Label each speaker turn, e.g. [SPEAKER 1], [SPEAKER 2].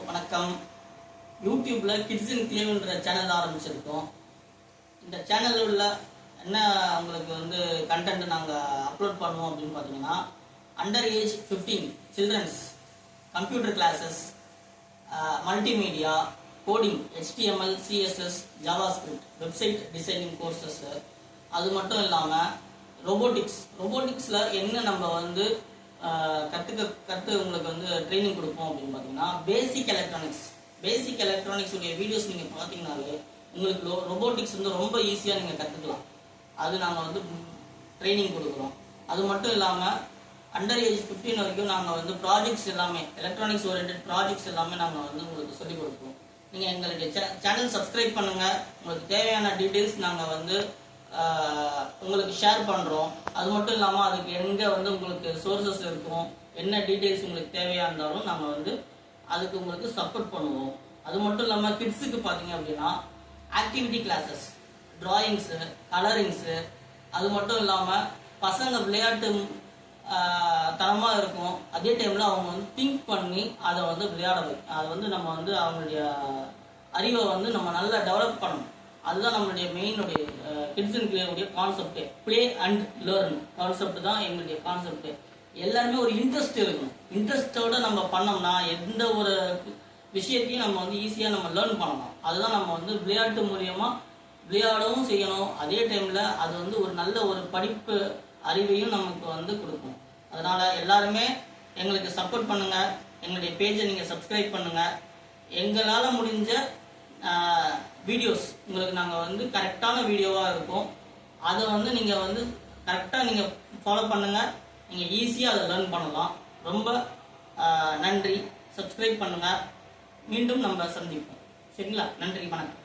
[SPEAKER 1] வணக்கம். யூடியூப்ல கிட்ஸ் இன் கிளேவ்ன்ற சேனல் ஆரம்பிச்சிருக்கோம். இந்த சேனலில் உள்ள என்ன உங்களுக்கு கண்டென்ட் நாங்கள் அப்லோட் பண்ணுவோம் அப்படின்னு பார்த்தீங்கன்னா, under age 15 childrens computer classes, multimedia, coding, HTML, CSS, JavaScript, website designing courses, அது மட்டும் இல்லாமல் ரோபோட்டிக்ஸில் என்ன நம்ம கற்று உங்களுக்கு ட்ரைனிங் கொடுப்போம் அப்படின்னு பார்த்தீங்கன்னா, பேசிக் எலக்ட்ரானிக்ஸ் உடைய வீடியோஸ் நீங்கள் பார்த்தீங்கன்னாலே உங்களுக்கு ரோபோட்டிக்ஸ் ரொம்ப ஈஸியாக நீங்கள் கற்றுக்கலாம். அது நாங்கள் ட்ரைனிங் கொடுக்குறோம். அது மட்டும் இல்லாமல் அண்டர் ஏஜ் 15 வரைக்கும் நாங்கள் ப்ராஜெக்ட்ஸ் எல்லாமே எலக்ட்ரானிக்ஸ் ஓரியன்ட் ப்ராஜெக்ட்ஸ் எல்லாமே நாங்கள் உங்களுக்கு சொல்லிக் கொடுப்போம். நீங்கள் எங்களுடைய சேனல் சப்ஸ்கிரைப் பண்ணுங்கள். உங்களுக்கு தேவையான டீட்டெயில்ஸ் நாங்கள் உங்களுக்கு ஷேர் பண்ணுறோம். அது மட்டும் இல்லாமல் அதுக்கு எங்கே உங்களுக்கு சோர்சஸ் இருக்கும், என்ன டீட்டெயில்ஸ் உங்களுக்கு தேவையாக இருந்தாலும் நாங்கள் அதுக்கு உங்களுக்கு சப்போர்ட் பண்ணுவோம். அது மட்டும் இல்லாமல் கிட்ஸுக்கு பார்த்தீங்க அப்படின்னா ஆக்டிவிட்டி கிளாஸஸ், டிராயிங்ஸு, கலரிங்ஸு, அது மட்டும் இல்லாமல் பசங்க விளையாட்டு தரமாக இருக்கும். அதே டைமில் அவங்க திங்க் பண்ணி அதை விளையாட அதை நம்ம அவங்களுடைய அறிவை நம்ம நல்லா டெவலப் பண்ணணும். அதுதான் நம்மளுடைய மெயினுடைய கிட்ஸ் இன் கிளேவுடைய கான்செப்டே. ப்ளே அண்ட் லேர்ன் கான்செப்ட் தான் எங்களுடைய கான்செப்ட். எல்லாருமே ஒரு இன்ட்ரெஸ்ட் இருக்கணும். இன்ட்ரெஸ்டோட நம்ம பண்ணோம்னா எந்த ஒரு விஷயத்தையும் நம்ம ஈஸியாக நம்ம லேர்ன் பண்ணலாம். அதுதான் நம்ம விளையாட்டு மூலியமாக விளையாடவும் செய்யணும். அதே டைமில் அது ஒரு நல்ல ஒரு படிப்பு அறிவையும் நமக்கு கொடுக்கும். அதனால எல்லாருமே எங்களுக்கு சப்போர்ட் பண்ணுங்க. எங்களுடைய பேஜை நீங்கள் சப்ஸ்கிரைப் பண்ணுங்க. எங்களால் முடிஞ்ச வீடியோஸ் உங்களுக்கு நாங்கள் கரெக்டான வீடியோவாக இருக்கும். அதை நீங்கள் கரெக்டாக நீங்கள் ஃபாலோ பண்ணுங்கள். நீங்கள் ஈஸியாக அதை லேர்ன் பண்ணலாம். ரொம்ப நன்றி. சப்ஸ்கிரைப் பண்ணுங்கள். மீண்டும் நம்ம சந்திப்போம். சரிங்களா? நன்றி, வணக்கம்.